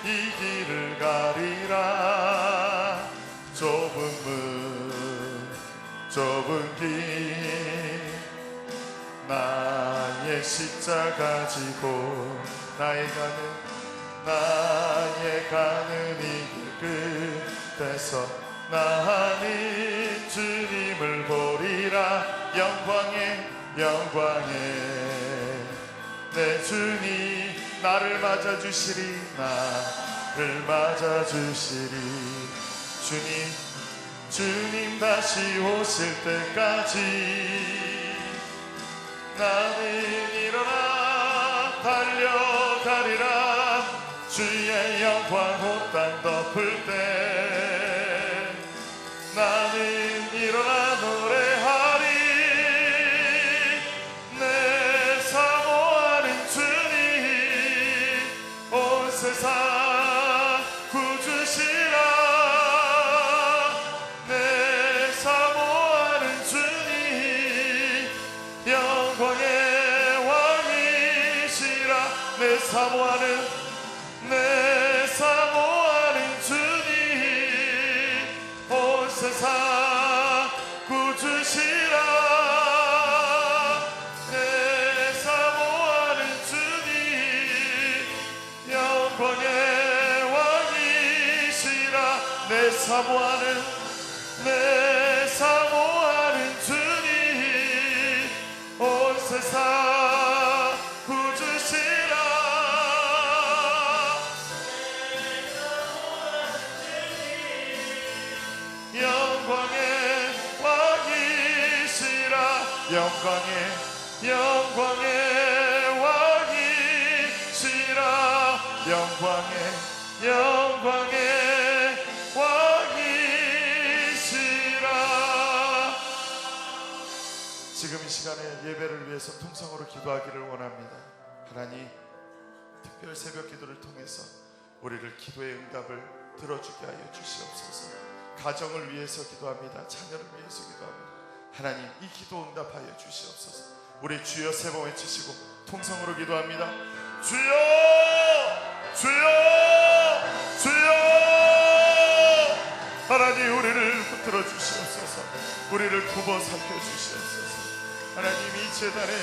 이 길을 가리라. 좁은 문 좁은 길 나의 십자가 지고 나의 가는 이 길 끝에서 나는 주님을 보리라. 영광에 내 주님 나를 맞아주시리. 나를 맞아주시리. 주님 다시 오실 때까지 나는 일어나 달려가리라. 주의 영광 온 땅 덮을 때 나는 일어나 노래하리. 내 사모하는 주님 온 세상 구주시라. 내 사모하는 주님 영광의 왕이시라. 내 사모하는 주님 온 세상 구주시라. 내 사모하는 주님 영광의 왕이시라. 내 사모하는 주님 온 세상 구주시라. 영광의 왕이시라. 영광의 왕이시라. 영광의 왕이시라. 지금 이 시간에 예배를 위해서 통성으로 기도하기를 원합니다. 하나님, 특별 새벽 기도를 통해서 우리를 기도의 응답을 들어주게 하여 주시옵소서. 가정을 위해서 기도합니다. 자녀를 위해서 기도합니다. 하나님, 이 기도 응답하여 주시옵소서. 우리 주여 세 번 외치시고 통성으로 기도합니다. 주여, 주여, 주여. 하나님, 우리를 붙들어 주시옵소서. 우리를 굽어 살펴 주시옵소서. 하나님, 이 재단에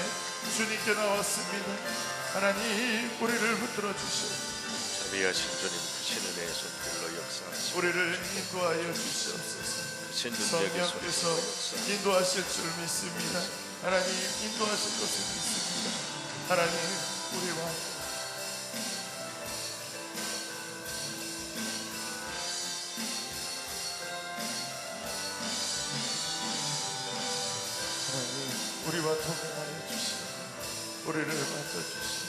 주님께 나왔습니다. 하나님, 우리를 붙들어 주시옵소서. 자비하신 주님, 크신 은혜의 손길로 역사하시고 우리를 인도하여 주시옵소서. 크신 능력의 성령께서 손길로 역사하시고 인도하실 줄 믿습니다. 하나님, 인도하실 것을 믿습니다. 하나님, 우리와 동행하여 주시고 우리를 맞아주시옵소서.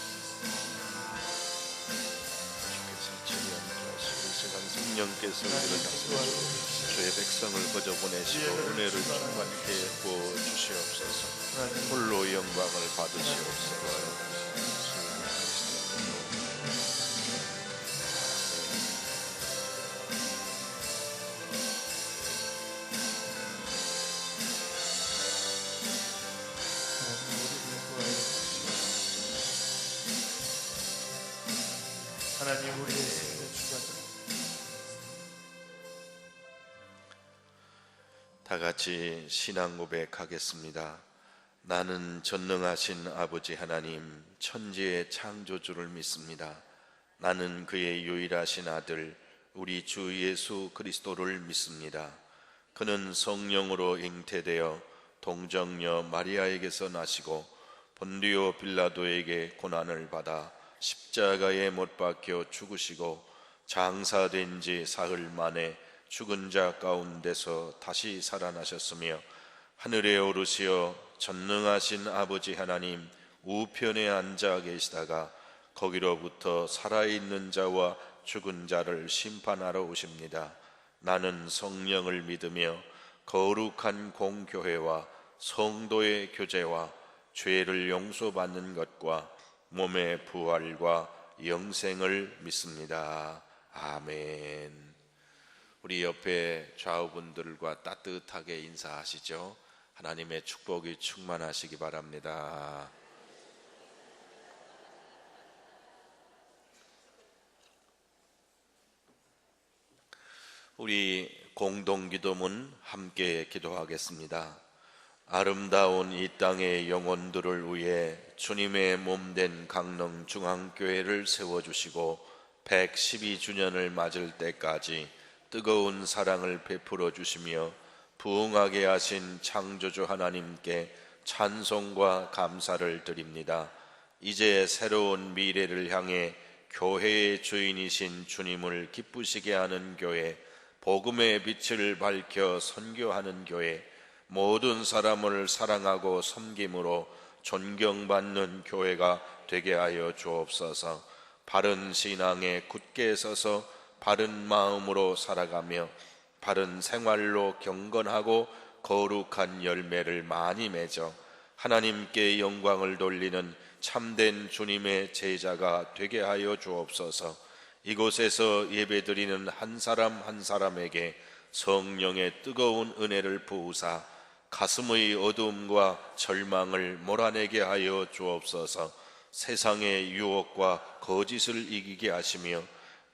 성령께서 우리를 다스리시고 주의 백성을 거저 보내시고 은혜를 충만케 부어 주시옵소서. 홀로 영광을 받으시옵소서. 하나님, 우리의 생애 주관자. 다 같이 신앙 고백하겠습니다. 나는 전능하신 아버지 하나님, 천지의 창조주를 믿습니다. 나는 그의 유일하신 아들 우리 주 예수 그리스도를 믿습니다. 그는 성령으로 잉태되어 동정녀 마리아에게서 나시고 본디오 빌라도에게 고난을 받아 십자가에 못 박혀 죽으시고 장사된 지 사흘 만에 죽은 자 가운데서 다시 살아나셨으며 하늘에 오르시어 전능하신 아버지 하나님 우편에 앉아 계시다가 거기로부터 살아있는 자와 죽은 자를 심판하러 오십니다. 나는 성령을 믿으며 거룩한 공교회와 성도의 교제와 죄를 용서받는 것과 몸의 부활과 영생을 믿습니다. 아멘. 우리 옆에 좌우분들과 따뜻하게 인사하시죠. 하나님의 축복이 충만하시기 바랍니다. 우리 공동기도문 함께 기도하겠습니다. 아름다운 이 땅의 영혼들을 위해 주님의 몸된 강릉중앙교회를 세워주시고 112주년을 맞을 때까지 뜨거운 사랑을 베풀어 주시며 부흥하게 하신 창조주 하나님께 찬송과 감사를 드립니다. 이제 새로운 미래를 향해 교회의 주인이신 주님을 기쁘시게 하는 교회, 복음의 빛을 밝혀 선교하는 교회, 모든 사람을 사랑하고 섬김으로 존경받는 교회가 되게 하여 주옵소서. 바른 신앙에 굳게 서서 바른 마음으로 살아가며 바른 생활로 경건하고 거룩한 열매를 많이 맺어 하나님께 영광을 돌리는 참된 주님의 제자가 되게 하여 주옵소서. 이곳에서 예배드리는 한 사람 한 사람에게 성령의 뜨거운 은혜를 부으사 가슴의 어두움과 절망을 몰아내게 하여 주옵소서. 세상의 유혹과 거짓을 이기게 하시며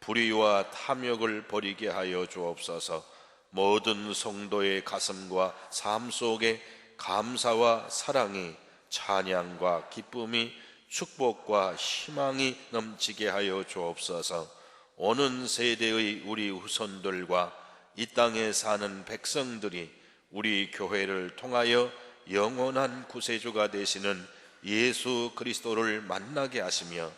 불의와 탐욕을 버리게 하여 주옵소서. 모든 성도의 가슴과 삶 속에 감사와 사랑이, 찬양과 기쁨이, 축복과 희망이 넘치게 하여 주옵소서. 오는 세대의 우리 후손들과 이 땅에 사는 백성들이 우리 교회를 통하여 영원한 구세주가 되시는 예수 그리스도를 만나게 하시며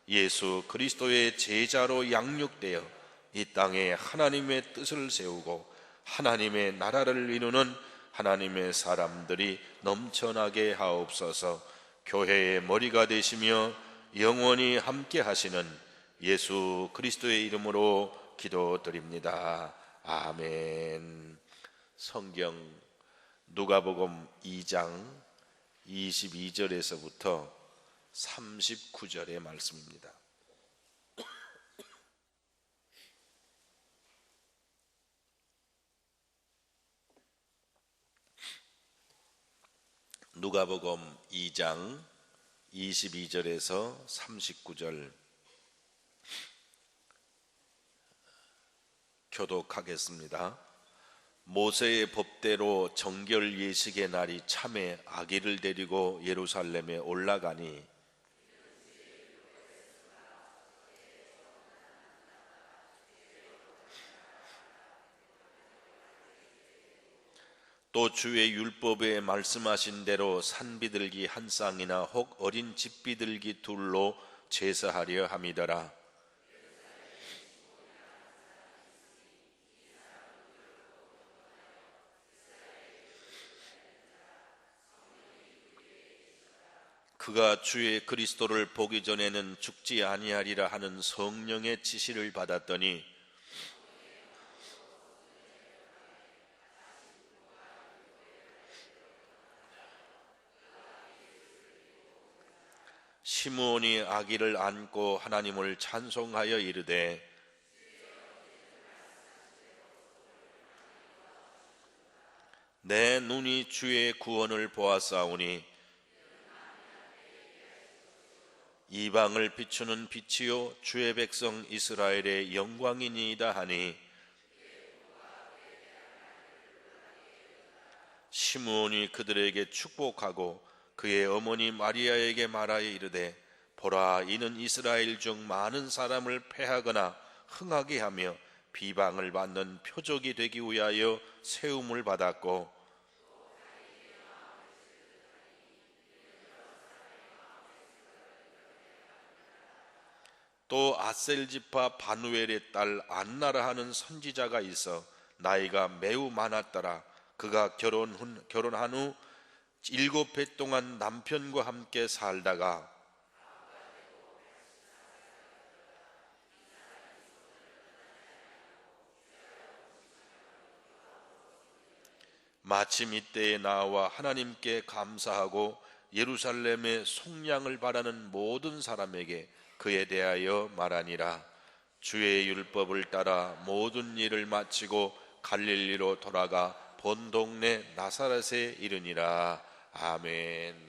예수 그리스도의 제자로 양육되어 이 땅에 하나님의 뜻을 세우고 하나님의 나라를 이루는 하나님의 사람들이 넘쳐나게 하옵소서. 교회의 머리가 되시며 영원히 함께 하시는 예수 그리스도의 이름으로 기도드립니다. 아멘. 성경 누가복음 2장 22절에서부터 39절의 말씀입니다. 누가복음 2장 22절에서 39절 교독하겠습니다. 모세의 법대로 정결 예식의 날이 참에 아기를 데리고 예루살렘에 올라가니 또 주의 율법에 말씀하신 대로 산비둘기 한 쌍이나 혹 어린 집비둘기 둘로 제사하려 함이더라. 그가 주의 그리스도를 보기 전에는 죽지 아니하리라 하는 성령의 지시를 받았더니 시므온이 아기를 안고 하나님을 찬송하여 이르되 내 눈이 주의 구원을 보았사오니 이방을 비추는 빛이요 주의 백성 이스라엘의 영광이니이다 하니 시므온이 그들에게 축복하고 그의 어머니 마리아에게 말하여 이르되 보라 이는 이스라엘 중 많은 사람을 패하거나 흥하게 하며 비방을 받는 표적이 되기 위하여 세움을 받았고 또 아셀지파 바누엘의 딸 안나라 하는 선지자가 있어 나이가 매우 많았더라. 그가 결혼한 후 7해 동안 남편과 함께 살다가 마침 이때에 나와 하나님께 감사하고 예루살렘의 속량을 바라는 모든 사람에게 그에 대하여 말하니라. 주의 율법을 따라 모든 일을 마치고 갈릴리로 돌아가 본 동네 나사렛에 이르니라. 아멘.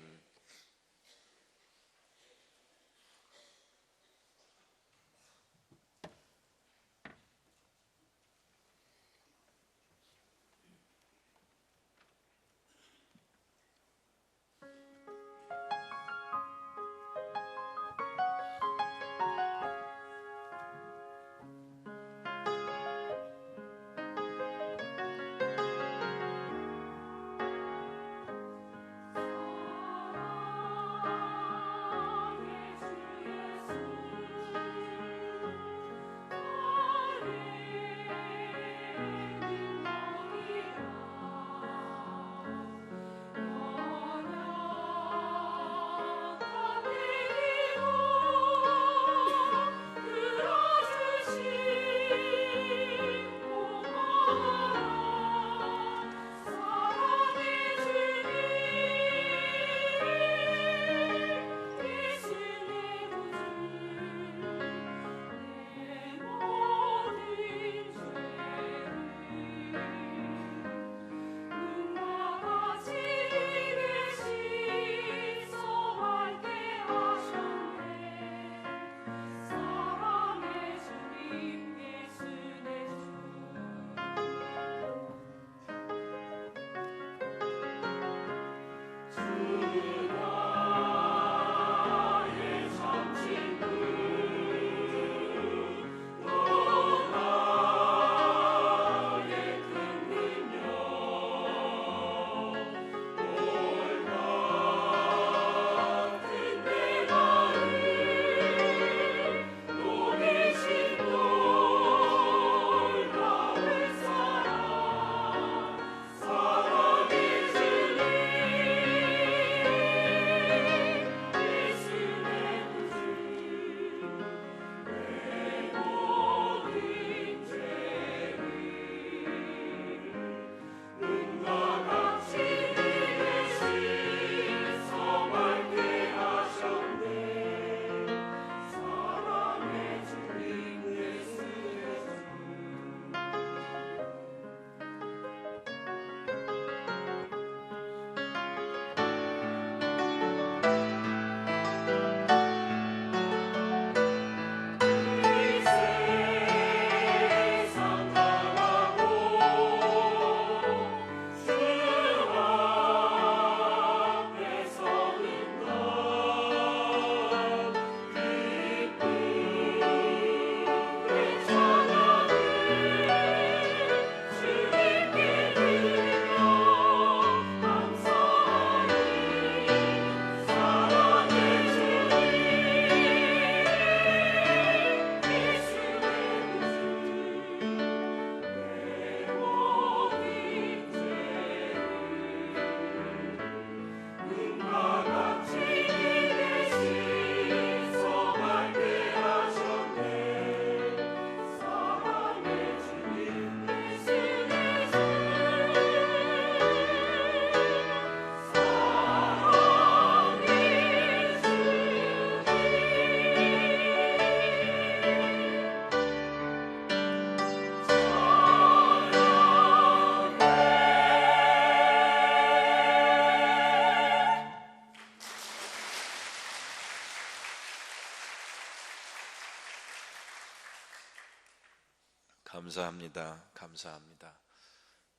감사합니다. 감사합니다.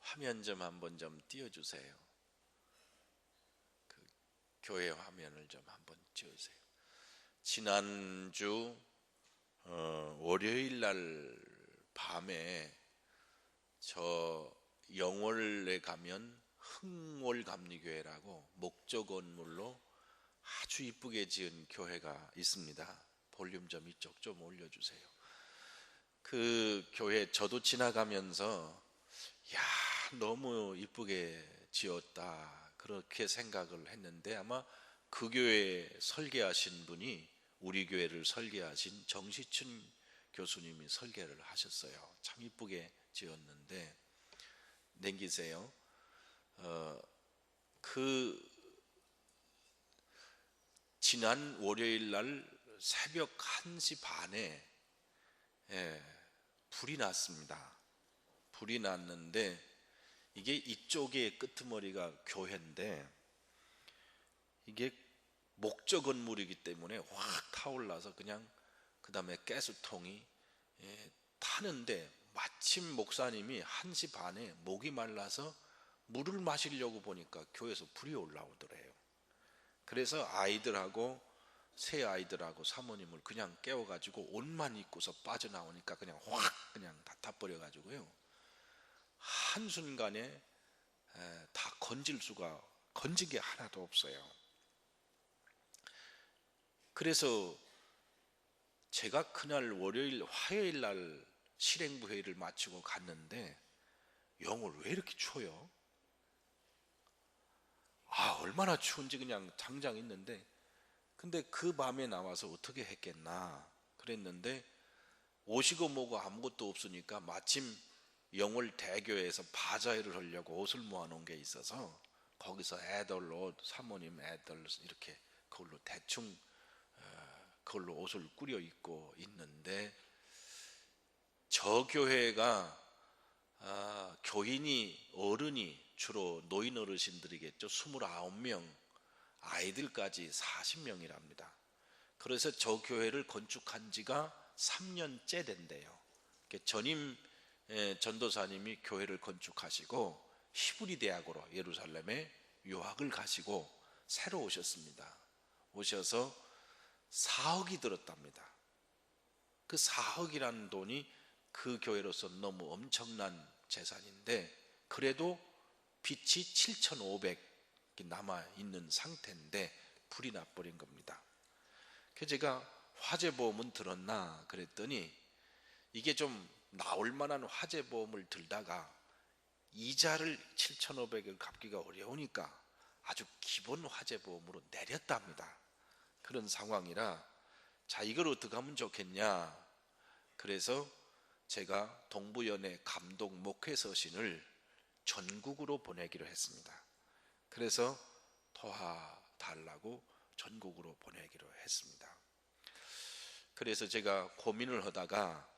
화면 좀 한번 좀 띄워주세요. 그 교회 화면을 좀 한번 띄워주세요. 지난주 월요일 날 밤에 저 영월에 가면 흥월감리교회라고 목조 건물로 아주 이쁘게 지은 교회가 있습니다. 볼륨 좀 이쪽 좀 올려주세요. 그 교회 저도 지나가면서 야, 너무 이쁘게 지었다 그렇게 생각을 했는데, 아마 그 교회 설계하신 분이 우리 교회를 설계하신 정시춘 교수님이 설계를 하셨어요. 참 이쁘게 지었는데, 넘기세요. 그 지난 월요일 날 새벽 1시 반에 불이 났습니다. 불이 났는데, 이게 이쪽에 끄트머리가 교회인데 이게 목조 건물이기 때문에 확 타올라서 그냥 그 다음에 가스통이 타는데, 마침 목사님이 1시 반에 목이 말라서 물을 마시려고 보니까 교회에서 불이 올라오더래요. 그래서 아이들하고 새 아이들하고 사모님을 그냥 깨워가지고 옷만 입고서 빠져나오니까 그냥 확 그냥 다 타버려가지고요, 한순간에 다 건진 게 하나도 없어요. 그래서 제가 그날 화요일 날 실행부 회의를 마치고 갔는데, 영월 왜 이렇게 추워요? 얼마나 추운지 그냥 당장 있는데, 근데 그 밤에 나와서 어떻게 했겠나 그랬는데, 오시고 뭐고 아무것도 없으니까 마침 영월 대교에서 바자회를 하려고 옷을 모아놓은 게 있어서 거기서 애들 옷, 사모님 애들 이렇게 그걸로 대충 그걸로 옷을 꾸려 입고 있는데, 저 교회가 교인이 어른이 주로 노인 어르신들이겠죠. 29명, 아이들까지 40명이랍니다. 그래서 저 교회를 건축한 지가 3년째 된대요. 전임 전도사님이 교회를 건축하시고 히브리 대학으로 예루살렘에 유학을 가시고 새로 오셨습니다. 오셔서 4억이 들었답니다. 그 4억이라는 돈이 그 교회로서 너무 엄청난 재산인데, 그래도 빚이 7,500이 남아있는 상태인데 불이 나버린 겁니다. 그래서 제가 화재보험은 들었나 그랬더니, 이게 좀 나올 만한 화재보험을 들다가 이자를 7,500을 갚기가 어려우니까 아주 기본 화재보험으로 내렸답니다. 그런 상황이라, 자, 이걸 어떻게 하면 좋겠냐. 그래서 제가 동부연회 감독 목회서신을 전국으로 보내기로 했습니다. 그래서 도와달라고 전국으로 보내기로 했습니다. 그래서 제가 고민을 하다가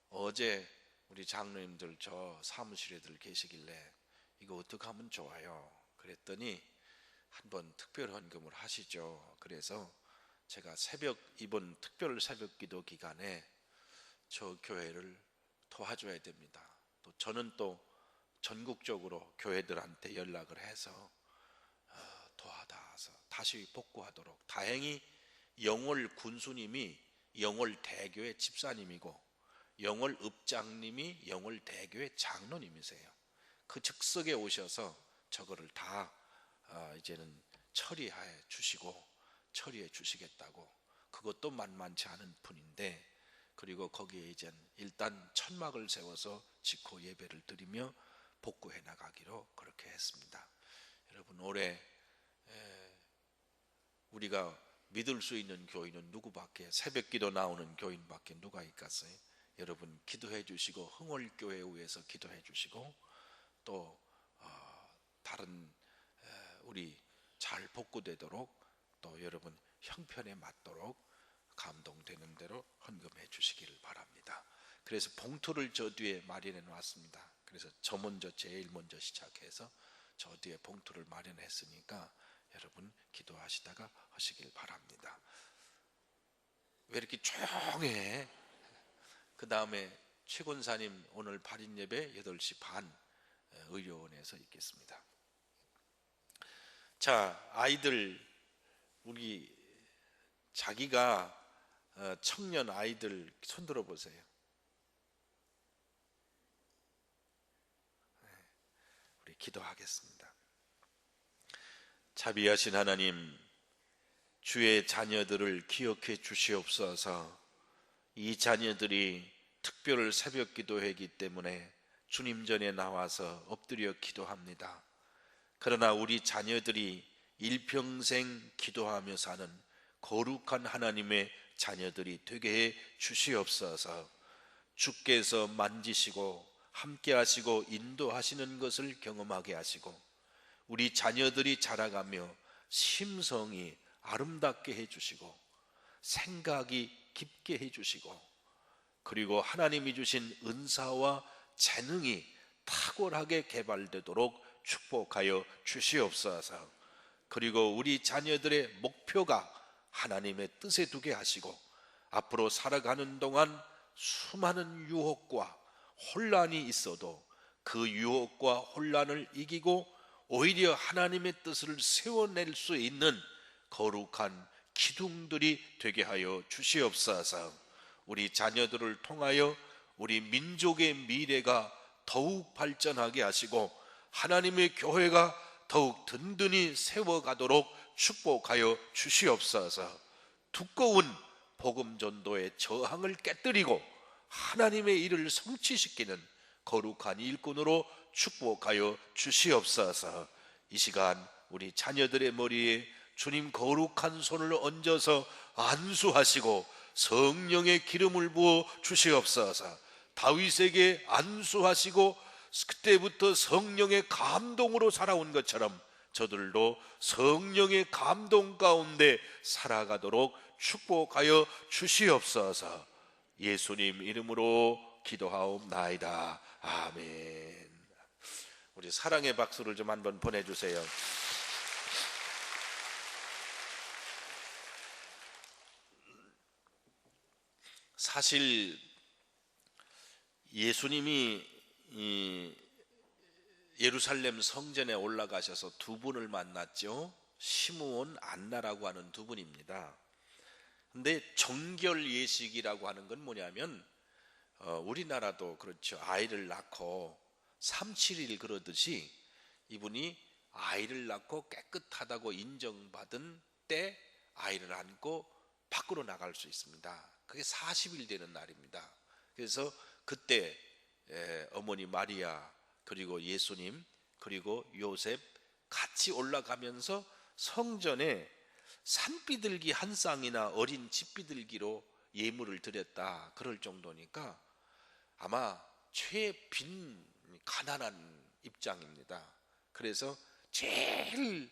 어제 우리 장로님들 저 사무실에들 계시길래 이거 어떻게 하면 좋아요? 그랬더니 한번 특별 헌금을 하시죠. 그래서 제가 이번 특별 새벽 기도 기간에 저 교회를 도와줘야 됩니다. 또 저는 또 전국적으로 교회들한테 연락을 해서 도와서 다시 복구하도록. 다행히 영월 군수님이 영월 대교회 집사님이고 영월 읍장님이 영월 대교회 장로님이세요. 그 즉석에 오셔서 저거를 다 이제는 처리해 주시겠다고. 그것도 만만치 않은 분인데, 그리고 거기에 이제 일단 천막을 세워서 직후 예배를 드리며 복구해 나가기로 그렇게 했습니다. 여러분, 올해 우리가 믿을 수 있는 교인은 누구밖에, 새벽기도 나오는 교인밖에 누가 있겠어요? 여러분 기도해 주시고, 흥월교회 위해서 기도해 주시고, 또 다른 우리 잘 복구되도록, 또 여러분 형편에 맞도록 감동되는 대로 헌금해 주시기를 바랍니다. 그래서 봉투를 저 뒤에 마련해 놨습니다. 그래서 제일 먼저 시작해서 저 뒤에 봉투를 마련했으니까 여러분 기도하시다가 하시길 바랍니다. 왜 이렇게 조용해? 그 다음에 최 권사님 오늘 발인 예배 8시 반 의료원에서 있겠습니다. 자, 아이들, 우리 자기가 청년 아이들 손 들어 보세요. 우리 기도하겠습니다. 자비하신 하나님, 주의 자녀들을 기억해 주시옵소서. 이 자녀들이 특별 새벽 기도회이기 때문에 주님 전에 나와서 엎드려 기도합니다. 그러나 우리 자녀들이 일평생 기도하며 사는 거룩한 하나님의 자녀들이 되게 해 주시옵소서. 주께서 만지시고 함께 하시고 인도하시는 것을 경험하게 하시고 우리 자녀들이 자라가며 심성이 아름답게 해주시고 생각이 깊게 해주시고 그리고 하나님이 주신 은사와 재능이 탁월하게 개발되도록 축복하여 주시옵소서. 그리고 우리 자녀들의 목표가 하나님의 뜻에 두게 하시고 앞으로 살아가는 동안 수많은 유혹과 혼란이 있어도 그 유혹과 혼란을 이기고 오히려 하나님의 뜻을 세워낼 수 있는 거룩한 기둥들이 되게 하여 주시옵소서. 우리 자녀들을 통하여 우리 민족의 미래가 더욱 발전하게 하시고 하나님의 교회가 더욱 든든히 세워가도록 축복하여 주시옵소서. 두꺼운 복음 전도의 저항을 깨뜨리고 하나님의 일을 성취시키는 거룩한 일꾼으로 축복하여 주시옵소서. 이 시간 우리 자녀들의 머리에 주님 거룩한 손을 얹어서 안수하시고 성령의 기름을 부어 주시옵소서. 다윗에게 안수하시고 그때부터 성령의 감동으로 살아온 것처럼 저들도 성령의 감동 가운데 살아가도록 축복하여 주시옵소서. 예수님 이름으로 기도하옵나이다. 아멘. 우리 사랑의 박수를 좀 한번 보내주세요. 사실 예수님이 예루살렘 성전에 올라가셔서 두 분을 만났죠. 시므온, 안나라고 하는 두 분입니다. 근데 정결 예식이라고 하는 건 뭐냐면 우리나라도 그렇죠. 아이를 낳고 3, 7일 그러듯이 이분이 아이를 낳고 깨끗하다고 인정받은 때 아이를 안고 밖으로 나갈 수 있습니다. 그게 40일 되는 날입니다. 그래서 그때 어머니 마리아 그리고 예수님 그리고 요셉 같이 올라가면서 성전에 산비둘기 한 쌍이나 어린 집비둘기로 예물을 드렸다 그럴 정도니까 아마 최빈 가난한 입장입니다. 그래서 제일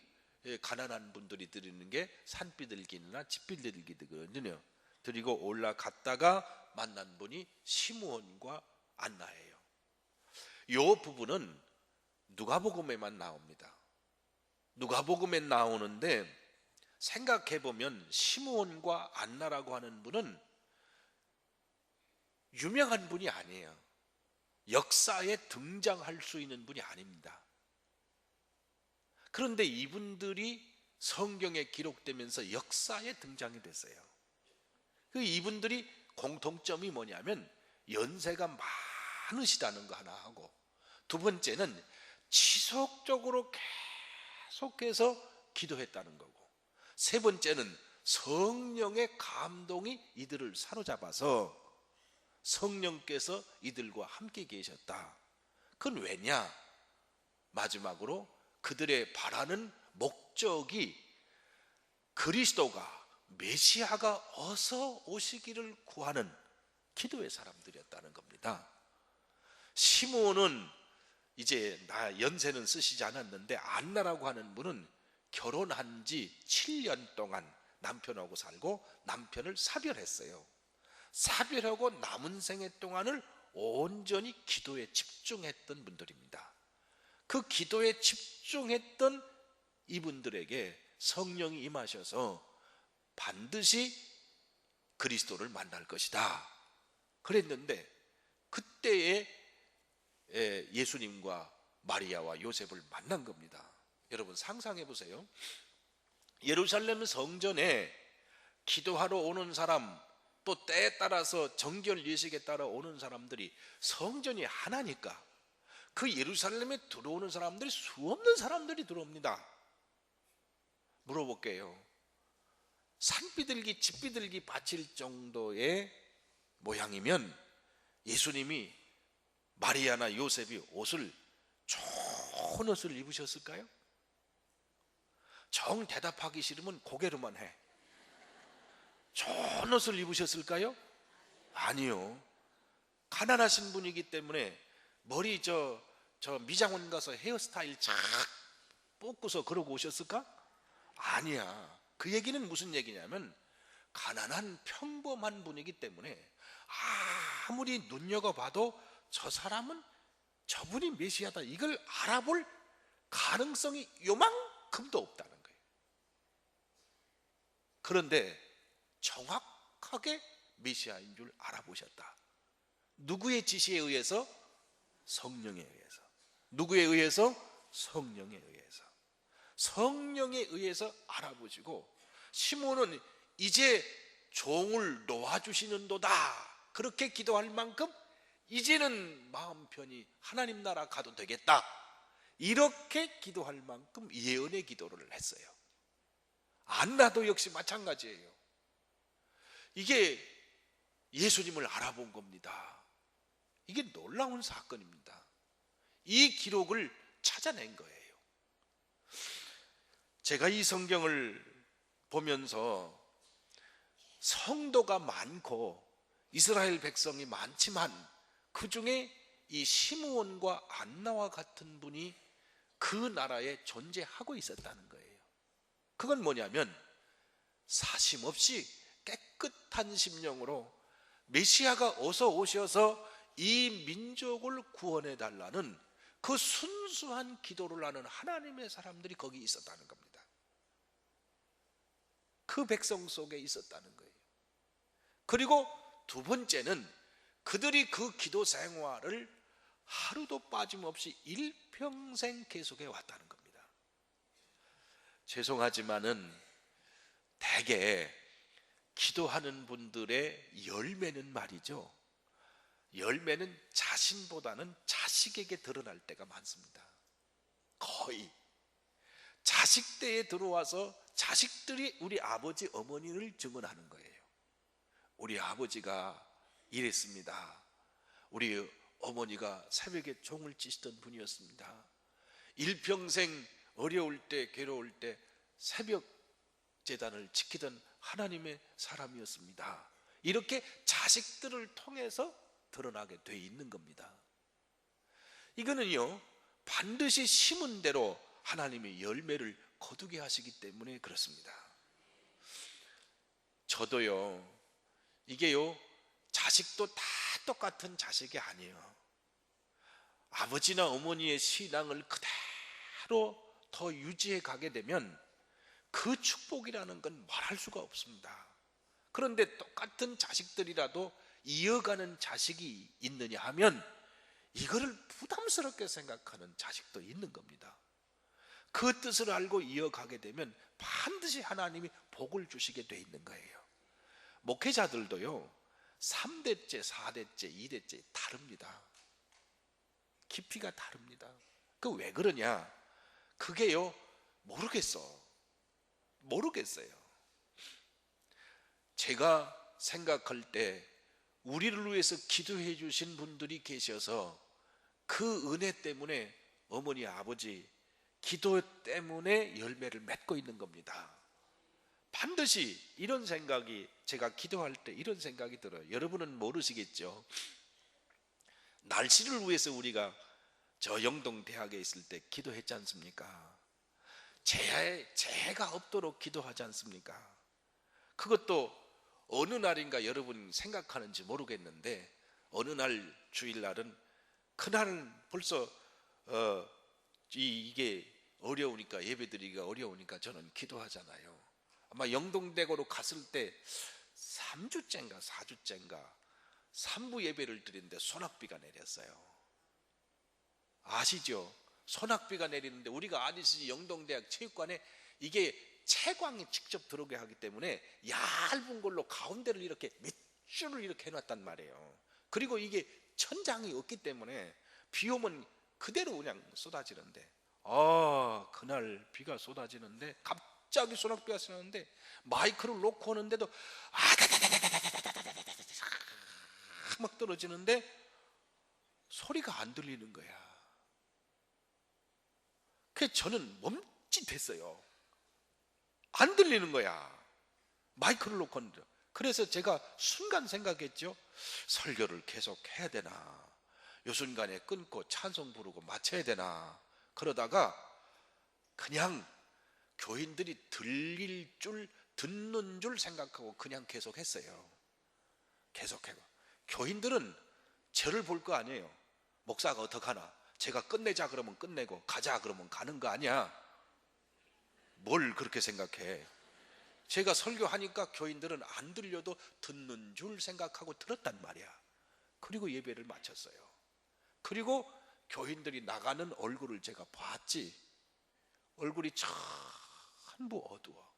가난한 분들이 드리는 게 산비둘기나 집비둘기거든요. 드리고 올라갔다가 만난 분이 시므온과 안나예요. 이 부분은 누가복음에만 나옵니다. 누가복음에 나오는데 생각해보면 시므온과 안나라고 하는 분은 유명한 분이 아니에요. 역사에 등장할 수 있는 분이 아닙니다. 그런데 이분들이 성경에 기록되면서 역사에 등장이 됐어요. 그 이분들이 공통점이 뭐냐면 연세가 많으시다는 거 하나 하고 두 번째는 지속적으로 계속해서 기도했다는 거고 세 번째는 성령의 감동이 이들을 사로잡아서 성령께서 이들과 함께 계셨다. 그건 왜냐? 마지막으로 그들의 바라는 목적이 그리스도가 메시아가 어서 오시기를 구하는 기도의 사람들이었다는 겁니다. 시므온은 이제 연세는 쓰시지 않았는데 안나라고 하는 분은 결혼한 지 7년 동안 남편하고 살고 남편을 사별했어요. 사별하고 남은 생애 동안을 온전히 기도에 집중했던 분들입니다. 그 기도에 집중했던 이분들에게 성령이 임하셔서 반드시 그리스도를 만날 것이다 그랬는데 그때에 예수님과 마리아와 요셉을 만난 겁니다. 여러분 상상해 보세요. 예루살렘 성전에 기도하러 오는 사람, 또 때에 따라서 정결 예식에 따라 오는 사람들이 성전이 하나니까 그 예루살렘에 들어오는 사람들이 수없는 사람들이 들어옵니다. 물어볼게요. 산비둘기 집비둘기 바칠 정도의 모양이면 예수님이 마리아나 요셉이 옷을 좋은 옷을 입으셨을까요? 정 대답하기 싫으면 고개로만 해. 좋은 옷을 입으셨을까요? 아니요. 가난하신 분이기 때문에 머리 저 미장원 가서 헤어스타일 착 뽑고서 그러고 오셨을까? 아니야. 그 얘기는 무슨 얘기냐면 가난한 평범한 분이기 때문에 아무리 눈여겨봐도 저 사람은 저분이 메시아다 이걸 알아볼 가능성이 요만큼도 없다는 거예요. 그런데 정확하게 메시아인 줄 알아보셨다. 누구의 지시에 의해서? 성령에 의해서. 누구에 의해서? 성령에 의해서. 성령에 의해서 알아보시고 시몬은 이제 종을 놓아주시는도다 그렇게 기도할 만큼 이제는 마음 편히 하나님 나라 가도 되겠다 이렇게 기도할 만큼 예언의 기도를 했어요. 안나도 역시 마찬가지예요. 이게 예수님을 알아본 겁니다. 이게 놀라운 사건입니다. 이 기록을 찾아낸 거예요. 제가 이 성경을 보면서 성도가 많고 이스라엘 백성이 많지만 그 중에 이 시므온과 안나와 같은 분이 그 나라에 존재하고 있었다는 거예요. 그건 뭐냐면 사심 없이 깨끗한 심령으로 메시아가 어서 오셔서 이 민족을 구원해 달라는 그 순수한 기도를 하는 하나님의 사람들이 거기 있었다는 겁니다. 그 백성 속에 있었다는 거예요. 그리고 두 번째는 그들이 그 기도 생활을 하루도 빠짐없이 일평생 계속해 왔다는 겁니다. 죄송하지만은 대개 기도하는 분들의 열매는 말이죠. 열매는 자신보다는 자식에게 드러날 때가 많습니다. 거의 자식 때에 들어와서 자식들이 우리 아버지 어머니를 증언하는 거예요. 우리 아버지가 이랬습니다. 우리 어머니가 새벽에 종을 찌시던 분이었습니다. 일평생 어려울 때 괴로울 때 새벽 제단을 지키던 하나님의 사람이었습니다. 이렇게 자식들을 통해서 드러나게 돼 있는 겁니다. 이거는요 반드시 심은 대로 하나님의 열매를 거두게 하시기 때문에 그렇습니다. 저도요 이게요 자식도 다 똑같은 자식이 아니에요. 아버지나 어머니의 신앙을 그대로 더 유지해 가게 되면 그 축복이라는 건 말할 수가 없습니다. 그런데 똑같은 자식들이라도 이어가는 자식이 있느냐 하면 이거를 부담스럽게 생각하는 자식도 있는 겁니다. 그 뜻을 알고 이어가게 되면 반드시 하나님이 복을 주시게 돼 있는 거예요. 목회자들도요 3대째, 4대째, 2대째 다릅니다. 깊이가 다릅니다. 그 왜 그러냐? 그게요 모르겠어요. 제가 생각할 때 우리를 위해서 기도해 주신 분들이 계셔서 그 은혜 때문에 어머니 아버지 기도 때문에 열매를 맺고 있는 겁니다. 반드시 이런 생각이 제가 기도할 때 이런 생각이 들어요. 여러분은 모르시겠죠. 날씨를 위해서 우리가 저 영동대학에 있을 때 기도했지 않습니까? 재해가 없도록 기도하지 않습니까? 그것도 어느 날인가 여러분 생각하는지 모르겠는데 어느 날 주일날은 그날은 벌써 이게 어려우니까 예배드리기가 어려우니까 저는 기도하잖아요. 아마 영동대교로 갔을 때 3주째인가 4주째인가 3부 예배를 드리는데 소낙비가 내렸어요. 아시죠? 소낙비가 내리는데 우리가 아디스 영동대학 체육관에 이게 채광이 직접 들어오게 하기 때문에 얇은 걸로 가운데를 이렇게 몇 줄을 이렇게 해놨단 말이에요. 그리고 이게 천장이 없기 때문에 비 오면 그대로 그냥 쏟아지는데, 그날 비가 쏟아지는데 갑자기 소낙비가 쏟아지는데 마이크를 놓고 오는데도 막 떨어지는데 소리가 안 들리는 거야. 그래서 저는 멈칫했어요. 안 들리는 거야. 마이크를 놓고 오는데. 그래서 제가 순간 생각했죠. 설교를 계속 해야 되나, 요 순간에 끊고 찬송 부르고 마쳐야 되나. 그러다가 그냥 교인들이 들릴 줄, 듣는 줄 생각하고 그냥 계속 했어요. 계속해요. 교인들은 저를 볼 거 아니에요. 목사가 어떡하나, 제가 끝내자 그러면 끝내고 가자 그러면 가는 거 아니야. 뭘 그렇게 생각해. 제가 설교하니까 교인들은 안 들려도 듣는 줄 생각하고 들었단 말이야. 그리고 예배를 마쳤어요. 그리고 교인들이 나가는 얼굴을 제가 봤지. 얼굴이 전부 어두워.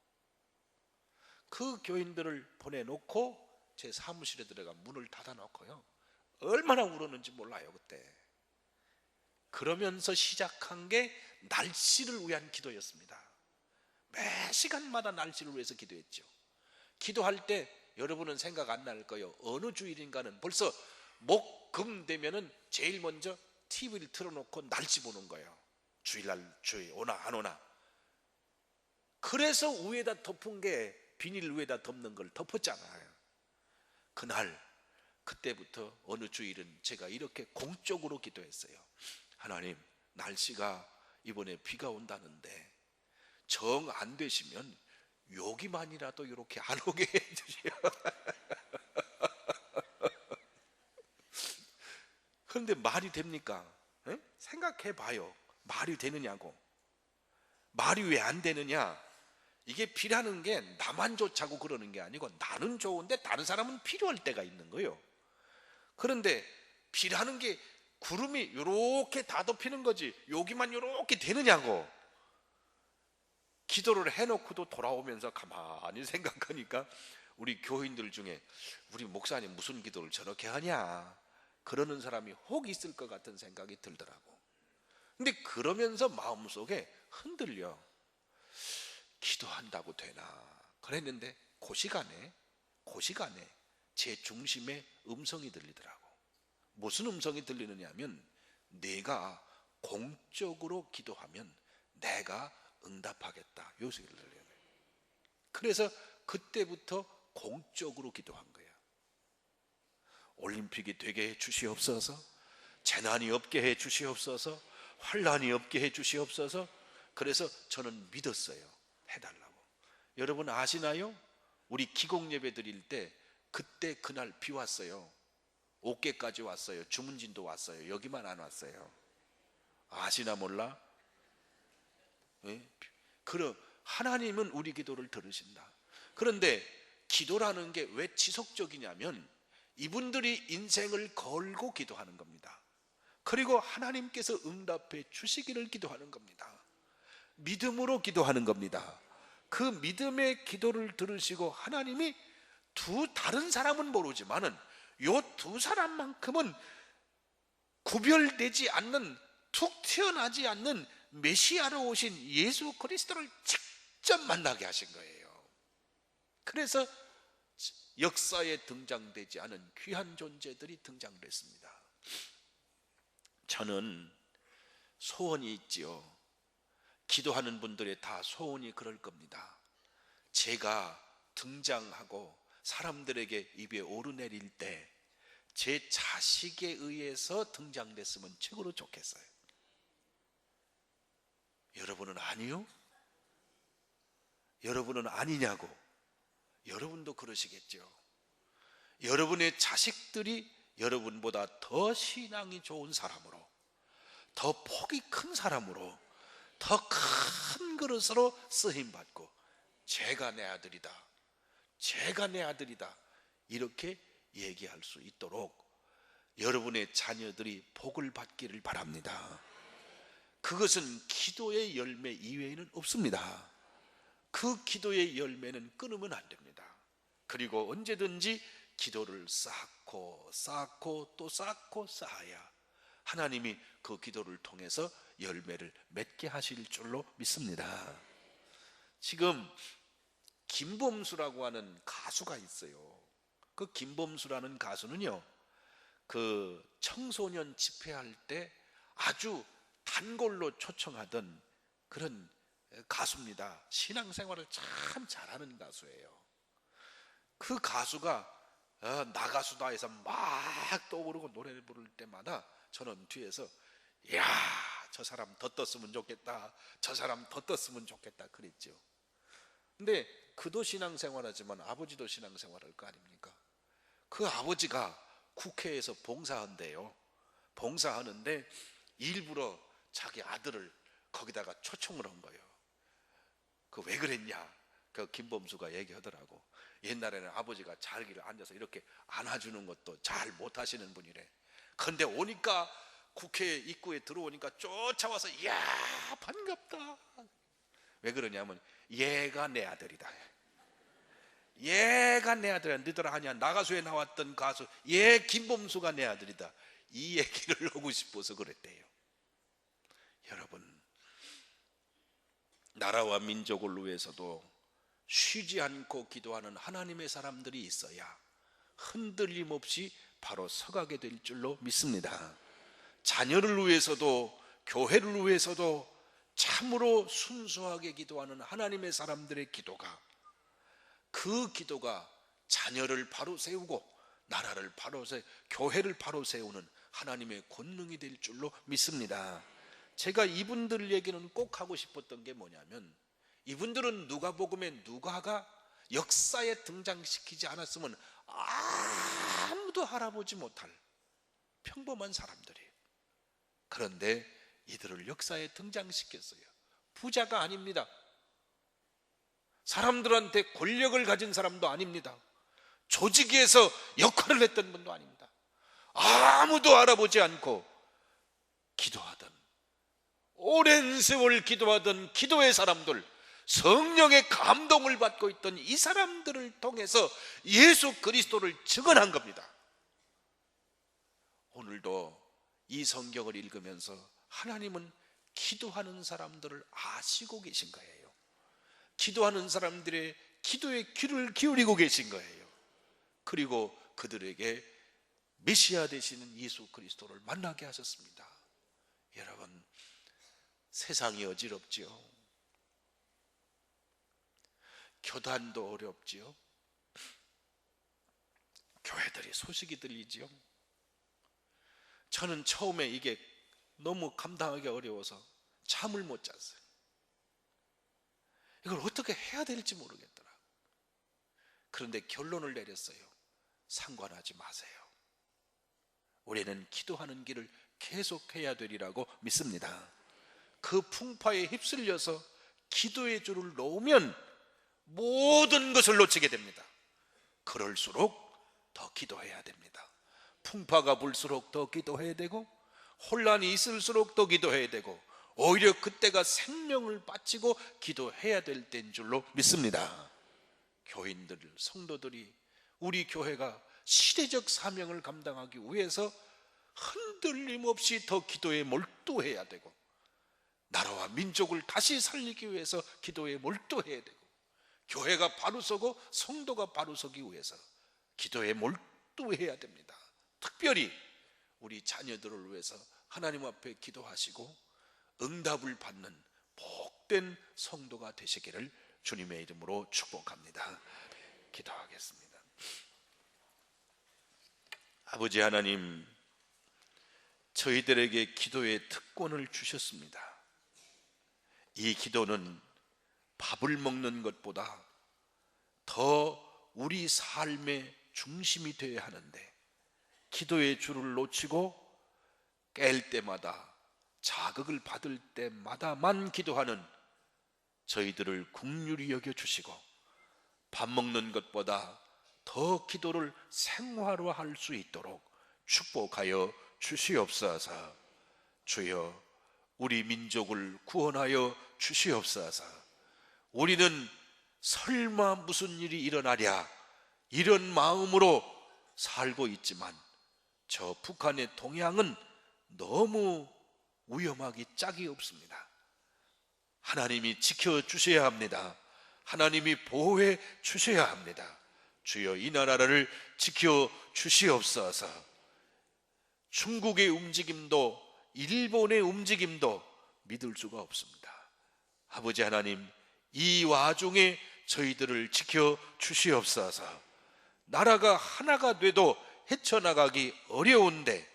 그 교인들을 보내놓고 제 사무실에 들어가 문을 닫아놓고요, 얼마나 울었는지 몰라요 그때. 그러면서 시작한 게 날씨를 위한 기도였습니다. 매 시간마다 날씨를 위해서 기도했죠. 기도할 때 여러분은 생각 안 날 거예요. 어느 주일인가는 벌써 목, 금 되면은 제일 먼저 TV를 틀어놓고 날씨 보는 거예요. 주일날 주일 오나 안 오나. 그래서 위에다 덮은 게, 비닐 위에다 덮는 걸 덮었잖아요. 그때부터 어느 주일은 제가 이렇게 공적으로 기도했어요. 하나님, 날씨가 이번에 비가 온다는데 정 안 되시면 여기만이라도 이렇게 안 오게 해주시오. 그런데 말이 됩니까? 에? 생각해 봐요. 말이 되느냐고. 말이 왜 안 되느냐? 이게 비라는 게 나만 좋자고 그러는 게 아니고, 나는 좋은데 다른 사람은 필요할 때가 있는 거예요. 그런데 비라는 게 구름이 이렇게 다 덮이는 거지 여기만 이렇게 되느냐고. 기도를 해놓고도 돌아오면서 가만히 생각하니까 우리 교인들 중에 우리 목사님 무슨 기도를 저렇게 하냐 그러는 사람이 혹 있을 것 같은 생각이 들더라고. 근데 그러면서 마음속에 흔들려. 기도한다고 되나 그랬는데 그 시간에 제 중심에 음성이 들리더라고. 무슨 음성이 들리느냐 하면, 내가 공적으로 기도하면 내가 응답하겠다, 요 소리를 들려요. 그래서 그때부터 공적으로 기도한 거예요. 올림픽이 되게 해 주시옵소서, 재난이 없게 해 주시옵소서, 환란이 없게 해 주시옵소서. 그래서 저는 믿었어요. 해달라고. 여러분 아시나요? 우리 기공 예배 드릴 때 그때 그날 비 왔어요. 어깨까지 왔어요. 주문진도 왔어요. 여기만 안 왔어요. 아시나 몰라? 예? 그럼 하나님은 우리 기도를 들으신다. 그런데 기도라는 게 왜 지속적이냐면, 이분들이 인생을 걸고 기도하는 겁니다. 그리고 하나님께서 응답해 주시기를 기도하는 겁니다. 믿음으로 기도하는 겁니다. 그 믿음의 기도를 들으시고 하나님이 다른 사람은 모르지만은 요 두 사람만큼은 구별되지 않는, 툭 튀어나지 않는 메시아로 오신 예수 그리스도를 직접 만나게 하신 거예요. 그래서 역사에 등장되지 않은 귀한 존재들이 등장을 했습니다. 저는 소원이 있지요. 기도하는 분들의 다 소원이 그럴 겁니다. 제가 등장하고 사람들에게 입에 오르내릴 때 제 자식에 의해서 등장됐으면 최고로 좋겠어요. 여러분은 아니요? 여러분은 아니냐고? 여러분도 그러시겠죠. 여러분의 자식들이 여러분보다 더 신앙이 좋은 사람으로, 더 폭이 큰 사람으로, 더 큰 그릇으로 쓰임받고 제가 내 아들이다, 제가 내 아들이다, 이렇게 얘기할 수 있도록 여러분의 자녀들이 복을 받기를 바랍니다. 그것은 기도의 열매 이외에는 없습니다. 그 기도의 열매는 끊으면 안 됩니다. 그리고 언제든지 기도를 쌓고 또 쌓고 쌓아야 하나님이 그 기도를 통해서 열매를 맺게 하실 줄로 믿습니다. 지금 김범수라고 하는 가수가 있어요. 그 김범수라는 가수는요, 그 청소년 집회할 때 아주 단골로 초청하던 그런 가수입니다. 신앙생활을 참 잘하는 가수예요. 그 가수가 나가수다 해서 막 떠오르고 노래를 부를 때마다 저는 뒤에서 이야, 저 사람 더 떴으면 좋겠다, 저 사람 더 떴으면 좋겠다 그랬죠. 근데 그도 신앙생활하지만 아버지도 신앙생활할 거 아닙니까? 그 아버지가 국회에서 봉사한대요. 봉사하는데 일부러 자기 아들을 거기다가 초청을 한 거예요. 그 왜 그랬냐? 그 김범수가 얘기하더라고. 옛날에는 아버지가 자기를 앉아서 이렇게 안아주는 것도 잘 못하시는 분이래. 근데 오니까 국회 입구에 들어오니까 쫓아와서 이야, 반갑다. 왜 그러냐면 얘가 내 아들이다. 얘가 내 아들이야. 너희들 아냐? 나가수에 나왔던 가수 얘 김범수가 내 아들이다. 이 얘기를 하고 싶어서 그랬대요. 여러분, 나라와 민족을 위해서도 쉬지 않고 기도하는 하나님의 사람들이 있어야 흔들림 없이 바로 서가게 될 줄로 믿습니다. 자녀를 위해서도 교회를 위해서도 참으로 순수하게 기도하는 하나님의 사람들의 기도가, 그 기도가 자녀를 바로 세우고 나라를 바로 교회를 바로 세우는 하나님의 권능이 될 줄로 믿습니다. 제가 이분들 얘기는 꼭 하고 싶었던 게 뭐냐면, 이분들은 누가복음에 누가가 역사에 등장시키지 않았으면 아무도 알아보지 못할 평범한 사람들이에요. 그런데 이들을 역사에 등장시켰어요. 부자가 아닙니다. 사람들한테 권력을 가진 사람도 아닙니다. 조직에서 역할을 했던 분도 아닙니다. 아무도 알아보지 않고 기도하던, 오랜 세월 기도하던 기도의 사람들, 성령의 감동을 받고 있던 이 사람들을 통해서 예수 그리스도를 증언한 겁니다. 오늘도 이 성경을 읽으면서 하나님은 기도하는 사람들을 아시고 계신 거예요. 기도하는 사람들의 기도에 귀를 기울이고 계신 거예요. 그리고 그들에게 메시아 되시는 예수 그리스도를 만나게 하셨습니다. 여러분, 세상이 어지럽지요. 교단도 어렵지요. 교회들이 소식이 들리지요. 저는 처음에 이게 너무 감당하기 어려워서 잠을 못 잤어요. 이걸 어떻게 해야 될지 모르겠더라. 그런데 결론을 내렸어요. 상관하지 마세요. 우리는 기도하는 길을 계속해야 되리라고 믿습니다. 그 풍파에 휩쓸려서 기도의 줄을 놓으면 모든 것을 놓치게 됩니다. 그럴수록 더 기도해야 됩니다. 풍파가 불수록 더 기도해야 되고, 혼란이 있을수록 더 기도해야 되고, 오히려 그때가 생명을 바치고 기도해야 될 때인 줄로 믿습니다. 교인들, 성도들이, 우리 교회가 시대적 사명을 감당하기 위해서 흔들림 없이 더 기도에 몰두해야 되고, 나라와 민족을 다시 살리기 위해서 기도에 몰두해야 되고, 교회가 바로 서고 성도가 바로 서기 위해서 기도에 몰두해야 됩니다. 특별히 우리 자녀들을 위해서 하나님 앞에 기도하시고 응답을 받는 복된 성도가 되시기를 주님의 이름으로 축복합니다. 기도하겠습니다. 아버지 하나님, 저희들에게 기도의 특권을 주셨습니다. 이 기도는 밥을 먹는 것보다 더 우리 삶의 중심이 되어야 하는데, 기도의 줄을 놓치고 깰 때마다, 자극을 받을 때마다만 기도하는 저희들을 긍휼히 여겨주시고, 밥 먹는 것보다 더 기도를 생활화할 수 있도록 축복하여 주시옵소서. 주여, 우리 민족을 구원하여 주시옵소서. 우리는 설마 무슨 일이 일어나랴 이런 마음으로 살고 있지만 저 북한의 동향은 너무 위험하기 짝이 없습니다. 하나님이 지켜주셔야 합니다. 하나님이 보호해 주셔야 합니다. 주여, 이 나라를 지켜주시옵소서. 중국의 움직임도 일본의 움직임도 믿을 수가 없습니다. 아버지 하나님, 이 와중에 저희들을 지켜주시옵소서. 나라가 하나가 돼도 헤쳐나가기 어려운데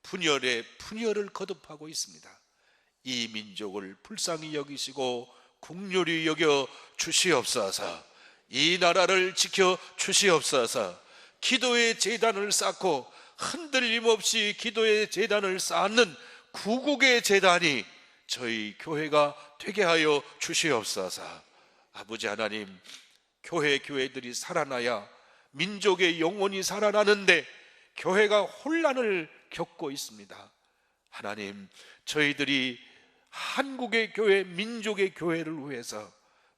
분열에 분열을 거듭하고 있습니다. 이 민족을 불쌍히 여기시고 긍휼히 여겨 주시옵소서. 이 나라를 지켜 주시옵소서. 기도의 제단을 쌓고 흔들림 없이 기도의 제단을 쌓는 구국의 제단이 저희 교회가 되게 하여 주시옵소서. 아버지 하나님, 교회들이 살아나야 민족의 영혼이 살아나는데 교회가 혼란을 겪고 있습니다. 하나님, 저희들이 한국의 교회, 민족의 교회를 위해서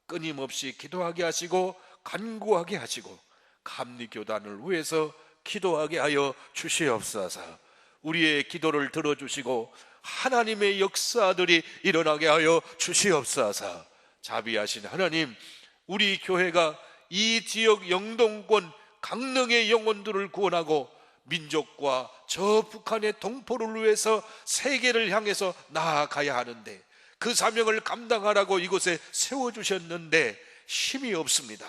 끊임없이 기도하게 하시고 간구하게 하시고 감리교단을 위해서 기도하게 하여 주시옵소서. 우리의 기도를 들어주시고 하나님의 역사들이 일어나게 하여 주시옵소서. 자비하신 하나님, 우리 교회가 이 지역 영동권 강릉의 영혼들을 구원하고 민족과 저 북한의 동포를 위해서 세계를 향해서 나아가야 하는데 그 사명을 감당하라고 이곳에 세워주셨는데 힘이 없습니다.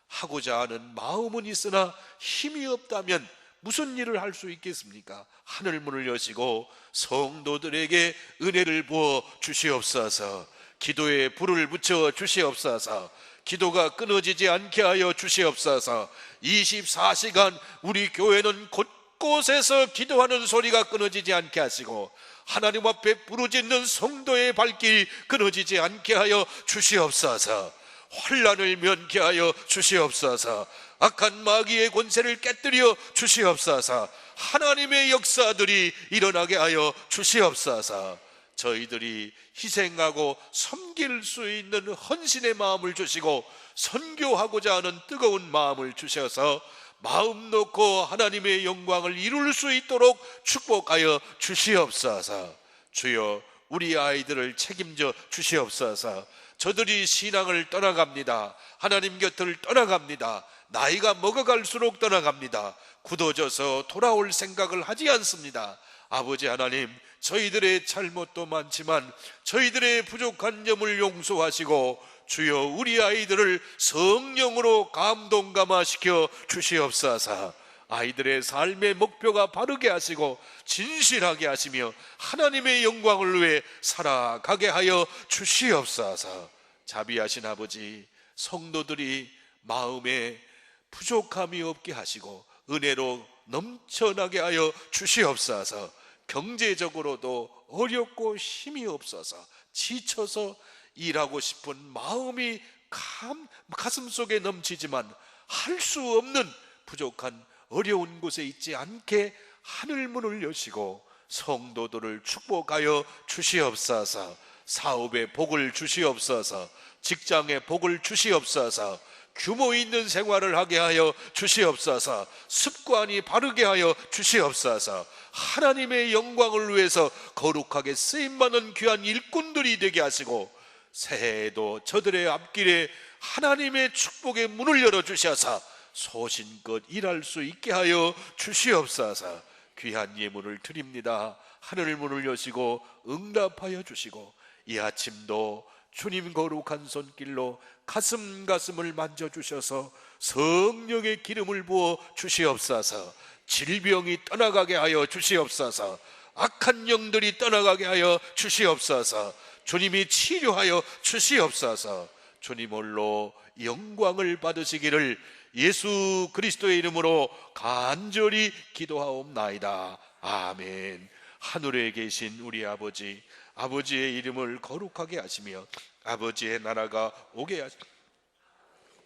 하고자 하는 마음은 있으나 힘이 없다면 무슨 일을 할 수 있겠습니까? 하늘문을 여시고 성도들에게 은혜를 부어 주시옵소서. 기도에 불을 붙여 주시옵소서. 기도가 끊어지지 않게 하여 주시옵소서. 24시간 우리 교회는 곳곳에서 기도하는 소리가 끊어지지 않게 하시고 하나님 앞에 부르짖는 성도의 발길이 끊어지지 않게 하여 주시옵소서. 환난을 면케하여 주시옵소서. 악한 마귀의 권세를 깨뜨려 주시옵소서. 하나님의 역사들이 일어나게 하여 주시옵소서. 저희들이 희생하고 섬길 수 있는 헌신의 마음을 주시고 선교하고자 하는 뜨거운 마음을 주셔서 마음 놓고 하나님의 영광을 이룰 수 있도록 축복하여 주시옵소서. 주여, 우리 아이들을 책임져 주시옵소서. 저들이 신앙을 떠나갑니다. 하나님 곁을 떠나갑니다. 나이가 먹어갈수록 떠나갑니다. 굳어져서 돌아올 생각을 하지 않습니다. 아버지 하나님, 저희들의 잘못도 많지만 저희들의 부족한 점을 용서하시고 주여, 우리 아이들을 성령으로 감동감화시켜 주시옵소서. 아이들의 삶의 목표가 바르게 하시고 진실하게 하시며 하나님의 영광을 위해 살아가게 하여 주시옵소서. 자비하신 아버지, 성도들이 마음에 부족함이 없게 하시고 은혜로 넘쳐나게 하여 주시옵소서. 경제적으로도 어렵고 힘이 없어서 지쳐서 일하고 싶은 마음이 가슴 속에 넘치지만 할 수 없는 부족한 어려운 곳에 있지 않게 하늘문을 여시고 성도들을 축복하여 주시옵소서. 사업에 복을 주시옵소서. 직장에 복을 주시옵소서. 규모 있는 생활을 하게 하여 주시옵소서. 습관이 바르게 하여 주시옵소서. 하나님의 영광을 위해서 거룩하게 쓰임받는 귀한 일꾼들이 되게 하시고 새해에도 저들의 앞길에 하나님의 축복의 문을 열어주셔서 소신껏 일할 수 있게 하여 주시옵소서. 귀한 예물을 드립니다. 하늘 문을 여시고 응답하여 주시고 이 아침도 주님 거룩한 손길로 가슴을 만져주셔서 성령의 기름을 부어 주시옵소서. 질병이 떠나가게 하여 주시옵소서. 악한 영들이 떠나가게 하여 주시옵소서. 주님이 치료하여 주시옵소서. 주님 홀로 영광을 받으시기를 예수 그리스도의 이름으로 간절히 기도하옵나이다. 아멘. 하늘에 계신 우리 아버지, 아버지의 이름을 거룩하게 하시며 아버지의 나라가 오게 하시며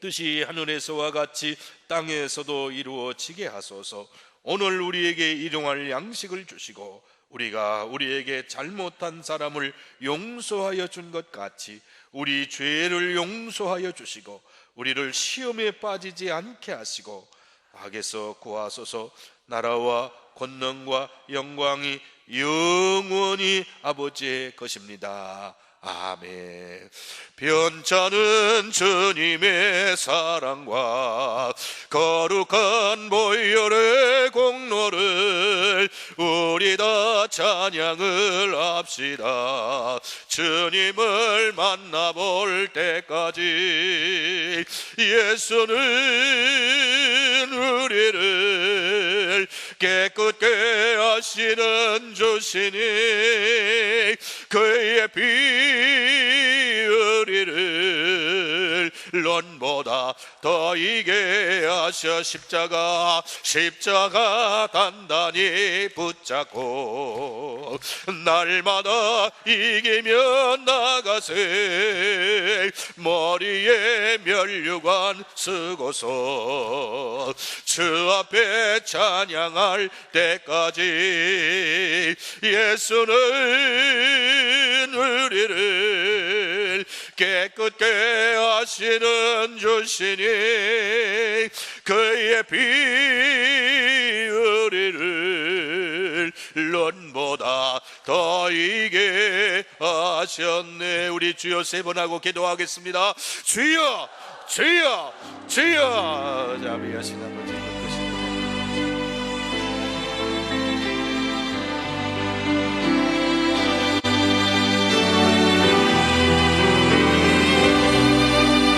뜻이 하늘에서와 같이 땅에서도 이루어지게 하소서. 오늘 우리에게 일용할 양식을 주시고 우리가 우리에게 잘못한 사람을 용서하여 준 것 같이 우리 죄를 용서하여 주시고 우리를 시험에 빠지지 않게 하시고 악에서 구하소서. 나라와 권능과 영광이 영원히 아버지의 것입니다. 아멘. 변찮은 주님의 사랑과 거룩한 보혈의 공로를 우리 다 찬양을 합시다. 주님을 만나볼 때까지 예수는 우리를 깨끗게 하시는 주시니 그의 피 우리를 런보다 더 이게 하셔. 십자가 단단히 붙잡고 날마다 이기며 나가세. 머리에 면류관 쓰고서 주 앞에 찬양할 때까지 예수는 우리를 깨끗게 하시는 주시니 그의 피 우리를 런보다 더 이게 하셨네. 우리 주여 세 번 하고 기도하겠습니다. 주여 주여 주여. 자비하신 아버지